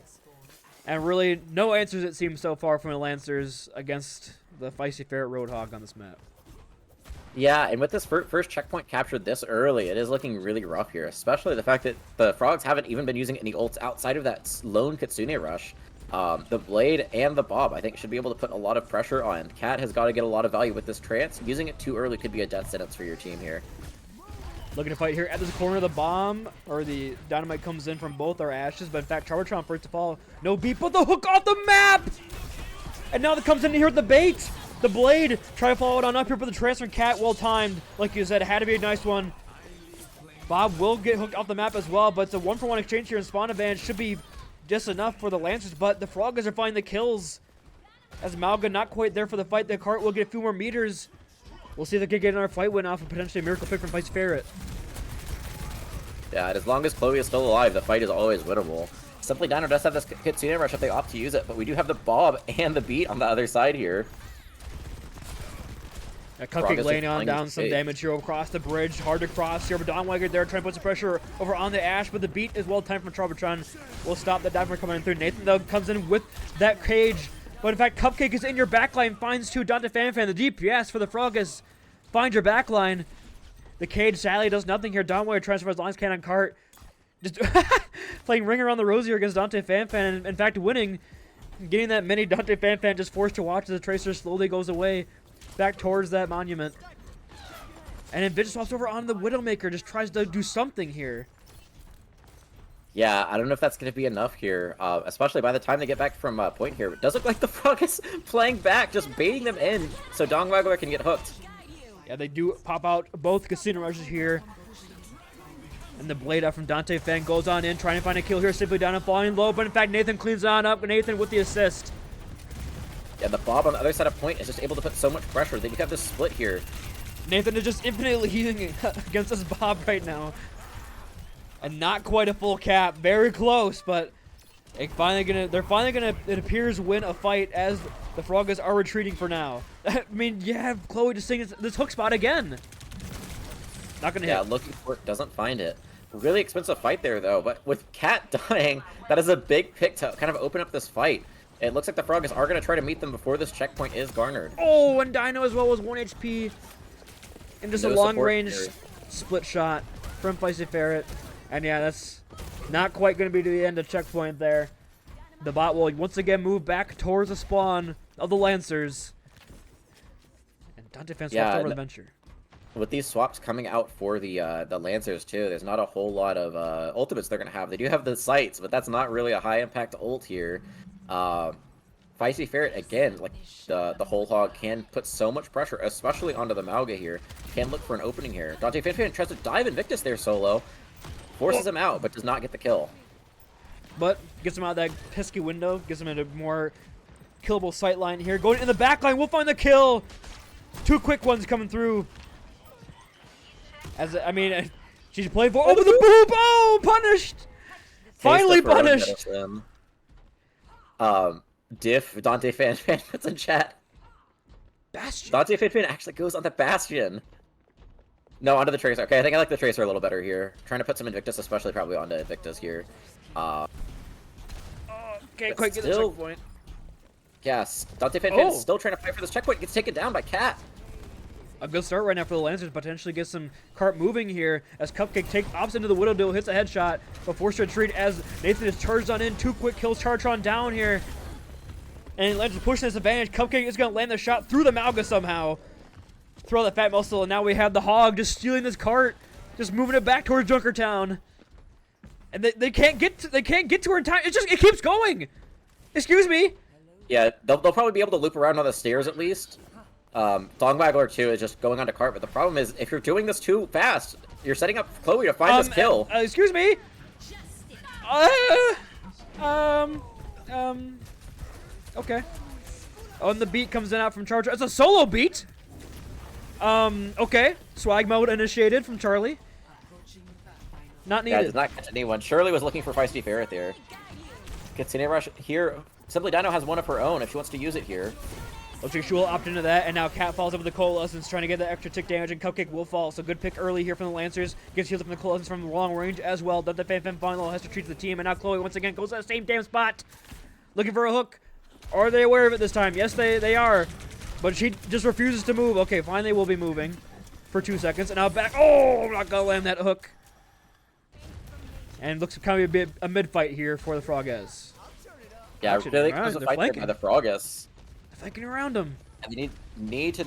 And really, no answers it seems so far from the Lancers against the Feisty Ferret Roadhog on this map. Yeah, and with this first checkpoint captured this early, it is looking really rough here, especially the fact that the Frogs haven't even been using any ults outside of that lone Kitsune rush. The Blade and the Bob, I think, should be able to put a lot of pressure on. Cat has got to get a lot of value with this trance. Using it too early could be a death sentence for your team here. Looking to fight here at this corner. The bomb, or the dynamite comes in from both our ashes, but in fact, Charbertron first to fall. No beat, but the hook off the map! And now that comes in here with the bait! The Blade, try to follow it on up here for the transfer. Cat, well timed. Like you said, it had to be a nice one. Bob will get hooked off the map as well, but it's a 1-for-1 exchange here, and spawn advantage should be just enough for the Lancers, but the Froggers are finding the kills. As Malga not quite there for the fight, the cart will get a few more meters. We'll see if they can get another fight win off and potentially a miracle pick from Feisty Ferret. Yeah, and as long as Chloe is still alive, the fight is always winnable. Simply Dino does have this Kitsune rush if they opt to use it, but we do have the Bob and the beat on the other side here. Cupcake laying on down some damage here across the bridge. Hard to cross here, but Donwagger there trying to put some pressure over on the Ash, but the beat is well timed from Charbertron. Will stop the dive from coming in through. Nathan, though, comes in with that cage. But in fact, Cupcake is in your backline, finds two. Dante Fan, the DPS for the Frogas. Find your backline. The cage sadly does nothing here. Donwagger transfers lines cannon cart. Just playing Ring Around the Rosy against Dante Fan, and in fact winning. Getting that mini. Dante Fan just forced to watch as the Tracer slowly goes away back towards that monument. And then Vidge swaps over on the Widowmaker, just tries to do something here. Yeah, I don't know if that's going to be enough here, especially by the time they get back from point here. It does look like the Frog is playing back, just baiting them in so Dongwaggler can get hooked. Yeah, they do pop out both Casino Rushes here. And the blade out from Dante Fan goes on in, trying to find a kill here. Simply down and falling low, but in fact, Nathan cleans on up. Nathan with the assist. Yeah, the Bob on the other side of point is just able to put so much pressure. They do have this split here. Nathan is just infinitely healing against this Bob right now. And not quite a full cap. Very close, but they're finally gonna, it appears, win a fight as the Frogas are retreating for now. I mean, you have Chloe just seeing this hook spot again. Not gonna hit. Yeah, looking for it, doesn't find it. Really expensive fight there, though. But with Cat dying, that is a big pick to kind of open up this fight. It looks like the Frogas are going to try to meet them before this checkpoint is garnered. Oh, and Dino as well was 1 HP. And just No a long-range here. split shot from Feisty Ferret. And yeah, that's not quite going to be to the end of checkpoint there. The bot will once again move back towards the spawn of the Lancers. And Dante Fan swaps over the Venture. With these swaps coming out for the Lancers too, there's not a whole lot of ultimates they're gonna have. They do have the sights, but that's not really a high impact ult here. Feisty Ferret again, like the whole hog can put so much pressure, especially onto the Mauga here. Can look for an opening here. Dante Fan tries to dive Invictus there solo, forces him out, but does not get the kill. But gets him out of that pesky window, gives him a more killable sight line here. Going in the back line, we'll find the kill. 2 quick ones coming through. I mean, she's playing for. Oh, the boop! Oh, punished! Finally punished! Diff, Dante Fan puts in chat. Bastion. Dante Fan actually goes on the Bastion. No, onto the Tracer. Okay, I think I like the Tracer a little better here. Trying to put some Invictus, especially probably onto Invictus here. Can't quite get the checkpoint. Yes, Dante Fan is still trying to fight for this checkpoint. Gets taken down by Cat. A good start right now for the Lancers. Potentially get some cart moving here as Cupcake takes ops into the Widow Duel, hits a headshot, but forced to retreat as Nathan is charged on in. 2 quick kills, Chartron down here. And Lancers pushing this advantage. Cupcake is going to land the shot through the Mauga somehow. Throw that fat muscle, and now we have the Hog just stealing this cart, just moving it back towards Junkertown. And they can't get to her in time. It keeps going. Excuse me. Yeah, they'll probably be able to loop around on the stairs at least. Dongwaggler 2 is just going onto cart, but the problem is if you're doing this too fast, you're setting up Chloe to find this kill. Excuse me. Okay. Oh, and the beat comes in out from Charger. It's a solo beat. Okay. Swag mode initiated from Charlie. Not needed. Yeah, does not catch anyone. Shirley was looking for Feisty Ferret there. Casino Rush here. Simply Dino has one of her own if she wants to use it here. Looks like she will opt into that, and now Cat falls up with the Coalescence, trying to get that extra tick damage, and Cupcake will fall. So good pick early here from the Lancers. Gets healed up from the Coalescence from long range as well. Dante Fan final has to treat the team, and now Chloe once again goes to the same damn spot. Looking for a hook. Are they aware of it this time? Yes, they are. But she just refuses to move. Okay, fine, they will be moving for 2 seconds. And now back. Oh, not gonna land that hook. And looks kind of be a mid-fight here for the Frogas. Yeah, really close a fight there by the Frogas. Flanking around him. And they need to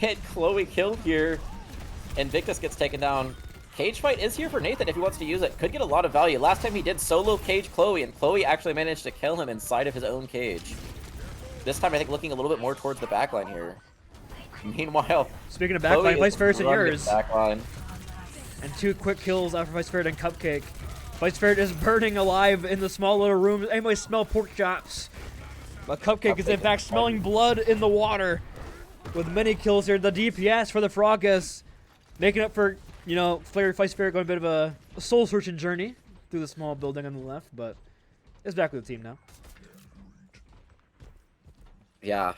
get Chloe killed here. Invictus gets taken down. Cage fight is here for Nathan if he wants to use it. Could get a lot of value. Last time he did solo cage Chloe, and Chloe actually managed to kill him inside of his own cage. This time I think looking a little bit more towards the backline here. Meanwhile, speaking of backline, Vice Ferret and yours. Backline. And 2 quick kills after Vice Ferret and Cupcake. Vice Ferret is burning alive in the small little room. Anybody smell pork chops? But Cupcake is in fact smelling blood in the water. With many kills here, the DPS for the Frogas making up for, you know, Vice Ferret going a bit of a soul-searching journey through the small building on the left, but it's back with the team now. Yeah.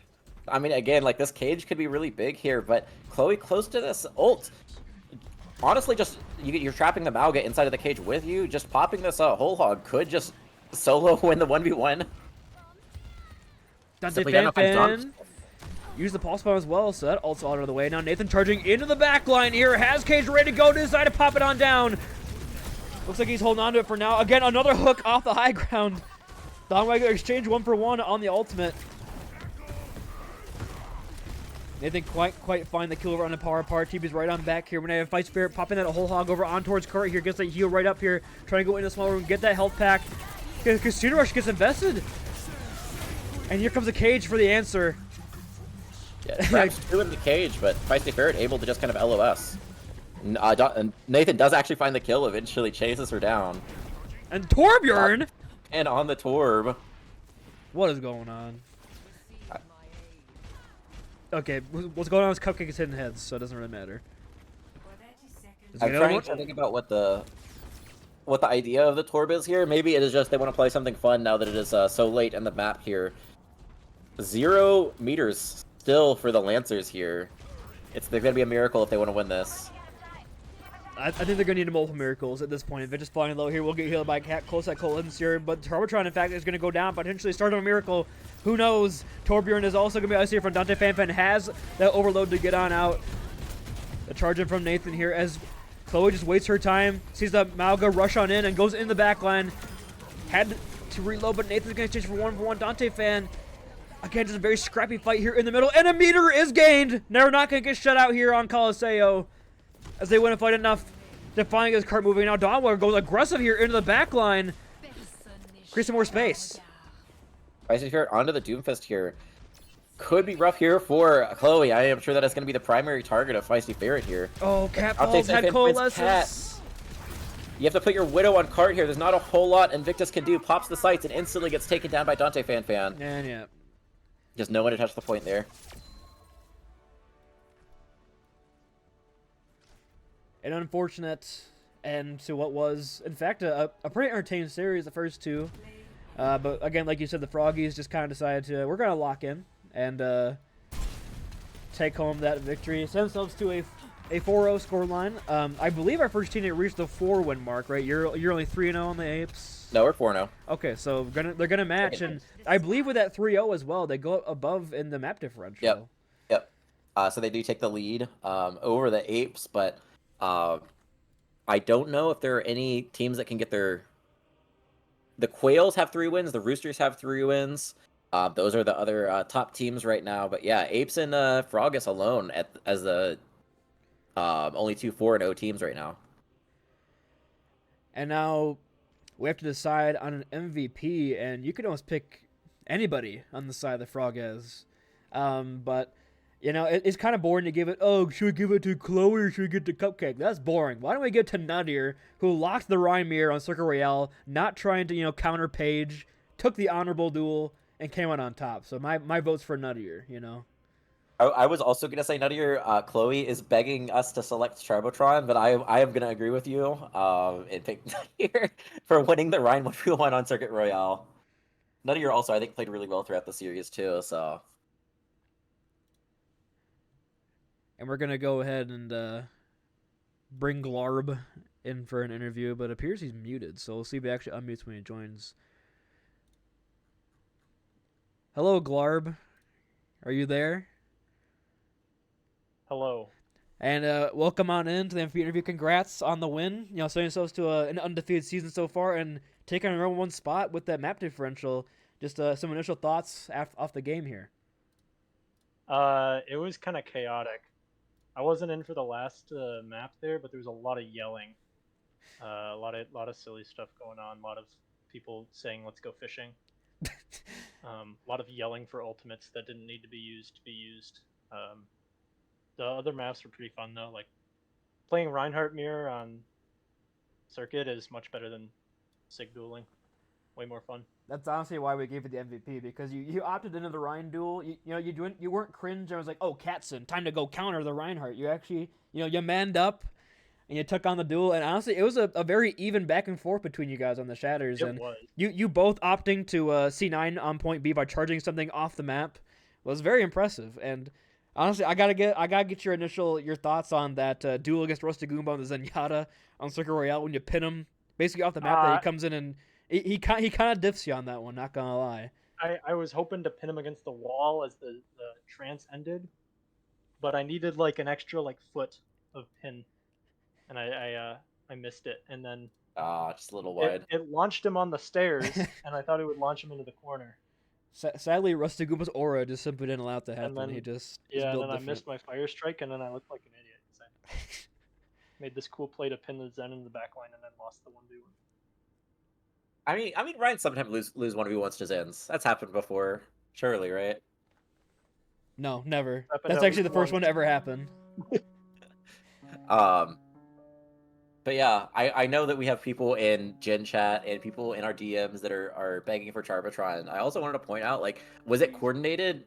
I mean, again, like, this cage could be really big here, but Chloe close to this ult. Honestly, just, you're trapping the Mauga inside of the cage with you. Just popping this whole hog could just solo win the 1v1. Dante Fan use the pulse bomb as well, so that ult's all out of the way. Now Nathan charging into the back line here. Has cage ready to go. Decide to pop it on down. Looks like he's holding on to it for now. Again, another hook off the high ground. Dongwaggler exchange 1 for 1 on the ultimate. They didn't quite find the kill over on the power part. TB's right on back here. We're gonna have Fight Spirit popping that whole hog over on towards Kurt here. Gets that heal right up here. Trying to go into the small room, get that health pack. Because Student Rush gets invested. And here comes the cage for the answer. Yeah, traps two in the cage, but Feisty Ferret able to just kind of LOS. Nathan does actually find the kill, eventually chases her down. And Torbjorn! And on the Torb. What is going on? Okay, what's going on is Cupcake is hitting heads, so it doesn't really matter. I'm trying to think about what the idea of the Torb is here. Maybe it is just they want to play something fun now that it is so late in the map here. 0 meters still for the Lancers here. They're going to be a miracle if they want to win this. I think they're going to need multiple miracles at this point. If they're just flying low here, we'll get healed by Cat close at Colton's here. But Tarbotron, in fact, is going to go down, potentially start a miracle. Who knows? Torbjorn is also going to be ice here from Dante Fanfan. Has that overload to get on out. The charge in from Nathan here as Chloe just waits her time. Sees the Malga rush on in and goes in the back line. Had to reload, but Nathan's going to change for 1v1. Dante Fan, again, just a very scrappy fight here in the middle. And a meter is gained. They're not going to get shut out here on Coliseo, as they win a fight enough, defying his cart moving. Now Dawnwalker goes aggressive here into the back line, creating more space. Feisty Ferret onto the Doomfist here. Could be rough here for Chloe. I am sure that is going to be the primary target of Feisty Ferret here. Oh, Cat Falls had coalesces. You have to put your Widow on cart here. There's not a whole lot Invictus can do. Pops the sights and instantly gets taken down by Dante Fanfan. And yeah. Just no one to touch the point there. An unfortunate end to what was, in fact, a pretty entertaining series, the first two. But again, like you said, the Froggies just kind of decided to, we're going to lock in and take home that victory. Send themselves to a 4-0 scoreline. I believe our first team reached the 4-win mark, right? You're only 3-0 on the Apes. No, we're 4-0. Okay, so they're gonna match, and I believe with that 3-0 as well, they go above in the map differential. Yep. So they do take the lead over the Apes, but I don't know if there are any teams that can get their. The Quails have 3 wins. The Roosters have 3 wins. Those are the other top teams right now. But yeah, Apes and Froggus alone as the only 2 4-0 teams right now. And now we have to decide on an MVP, and you can almost pick anybody on the side of the Frogges. But you know, it's kind of boring to give it. Oh, should we give it to Chloe or should we give it to Cupcake? That's boring. Why don't we give it to Nuttier, who locked the Rymir on Circle Royale, not trying to counter Page, took the honorable duel, and came out on top. So my vote's for Nuttier. I was also gonna say Nuttier. Chloe is begging us to select Charbotron, but I am gonna agree with you and pick Nuttier for winning the Rhine 1v1 on Circuit Royale. Nuttier also I think played really well throughout the series too. So. And we're going to go ahead and bring Glarb in for an interview, but it appears he's muted, so we'll see if he actually unmutes when he joins. Hello, Glarb. Are you there? Hello. And welcome on in to the MVP interview. Congrats on the win. Setting yourselves to an undefeated season so far and taking a number 1 spot with that map differential. Just some initial thoughts off the game here. It was kind of chaotic. I wasn't in for the last map there, but there was a lot of yelling, a lot of silly stuff going on, a lot of people saying "let's go fishing," a lot of yelling for ultimates that didn't need to be used. The other maps were pretty fun though. Like playing Reinhardt Mirror on Circuit is much better than Sig dueling. Way more fun. That's honestly why we gave it the MVP, because you opted into the Rhine duel. You weren't cringe. I was like, oh, Katzen, time to go counter the Reinhardt. You actually, you manned up and you took on the duel. And honestly, it was a very even back and forth between you guys on the Shatters. It was. You both opting to C9 on point B by charging something off the map was very impressive. And honestly, I gotta get your thoughts on that duel against Roasted Goomba and the Zenyatta on Circuit Royale when you pin him basically off the map. That he comes in and he kind of diffs you on that one. Not gonna lie. I was hoping to pin him against the wall as the trance ended, but I needed like an extra foot of pin, and I missed it. And then just a little wide. It launched him on the stairs, and I thought it would launch him into the corner. Sadly, Rusty Goomba's aura just simply didn't allow it to happen. then- He just Yeah, and built then I different. missed my fire strike, and then I looked like an idiot. 'Cause I made this cool play to pin the Zen in the back line, and then lost the 1v1. I mean, Ryan sometimes lose 1v1s to Zins. That's happened before, surely, right? No, never. Happened That's at actually the least first once. one to ever happen. But yeah, I know that we have people in Gen Chat and people in our DMs that are begging for Charbotron. I also wanted to point out, like, was it coordinated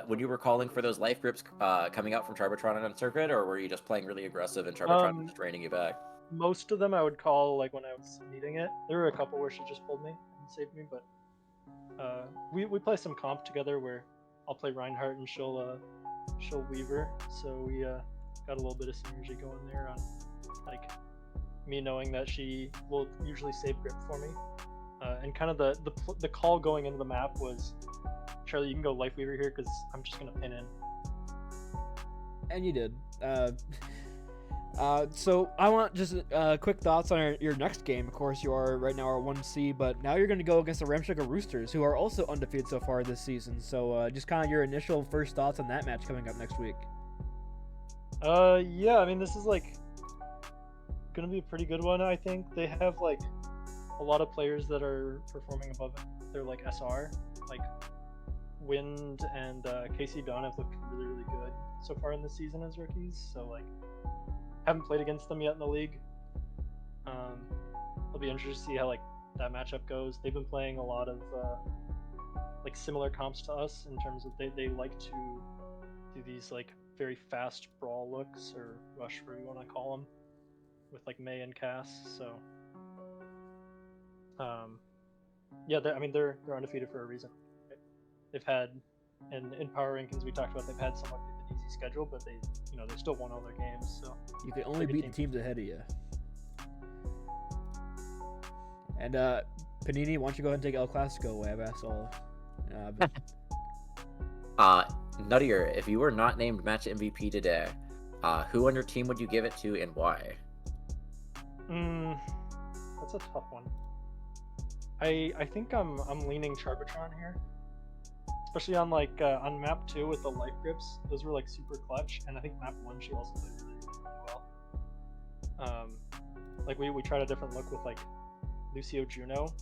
when you were calling for those life grips coming out from Charbotron on circuit, or were you just playing really aggressive and Charbotron just draining you back? Most of them I would call like when I was needing it. There were a couple where she just pulled me and saved me, but we play some comp together where I'll play Reinhardt and she'll Weaver, so we got a little bit of synergy going there on like me knowing that she will usually save grip for me, and kind of the call going into the map was, Charlie, you can go Life Weaver here because I'm just gonna pin in. And you did. So I want just quick thoughts on your next game. Of course, you are right now our 1C, but now you're going to go against the Ramshackle Roosters, who are also undefeated so far this season. So just kind of your initial first thoughts on that match coming up next week. Yeah, I mean, this is like gonna be a pretty good one. I think they have like a lot of players that are performing above their like SR, like Wind and Casey Dawn have looked really good so far in the season as rookies. So like, haven't played against them yet in the league. It'll be interesting to see how like that matchup goes. They've been playing a lot of like similar comps to us in terms of they like to do these like very fast brawl looks or rush, whatever you want to call them, with like Mei and Cass. So yeah, I mean they're undefeated for a reason. They've had, and in power rankings we talked about, they've had somewhat of an easy schedule, but they still won all their games. So You can only beat the teams ahead of you. And Panini, why don't you go ahead and take El Clasico away? I've asked all. Nuttier, if you were not named match MVP today, who on your team would you give it to and why? That's a tough one. I think I'm leaning Charbotron here, especially on like on map 2 with the life grips. Those were like super clutch, and I think map 1 she also played really well. Like we tried a different look with like Lucio Juno,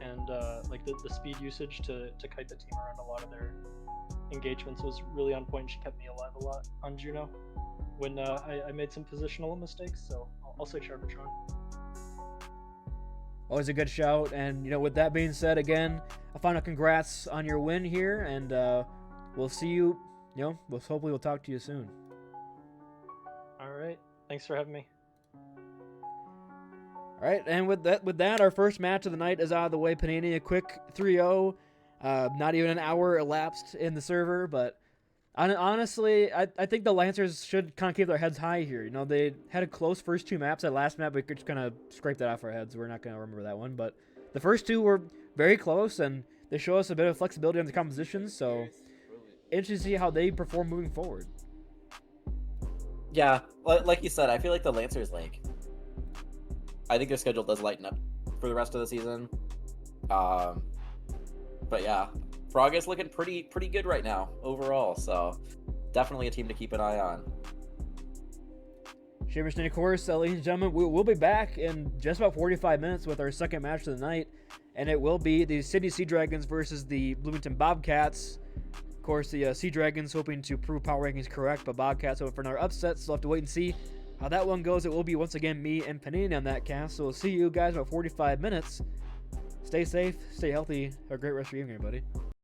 and like the speed usage to kite the team around a lot of their engagements was really on point. She kept me alive a lot on Juno when I made some positional mistakes, so I'll say Charbotron. Always a good shout. And with that being said, again, a final congrats on your win here, and we'll see you. Hopefully we'll talk to you soon. All right, thanks for having me. All right, and with that, our first match of the night is out of the way. Paninii, a quick 3-0. Not even an hour elapsed in the server, but honestly, I think the Lancers should kind of keep their heads high here. They had a close first 2 maps. That last map, we could just kind of scrape that off our heads. We're not going to remember that one, but the first 2 were very close, and they show us a bit of flexibility on the compositions, so interesting to see how they perform moving forward. Yeah, like you said, I feel like the Lancers, I think their schedule does lighten up for the rest of the season. But yeah, Frog is looking pretty good right now overall, so definitely a team to keep an eye on. Shavers, of course, ladies and gentlemen, we'll be back in just about 45 minutes with our second match of the night, and it will be the Sydney Sea Dragons versus the Bloomington Bobcats. Of course, the Sea Dragons hoping to prove power rankings correct, but Bobcats hoping for another upset, so we'll have to wait and see how that one goes. It will be once again me and Paninii on that cast, so we'll see you guys in about 45 minutes. Stay safe, stay healthy, have a great rest of your evening, everybody.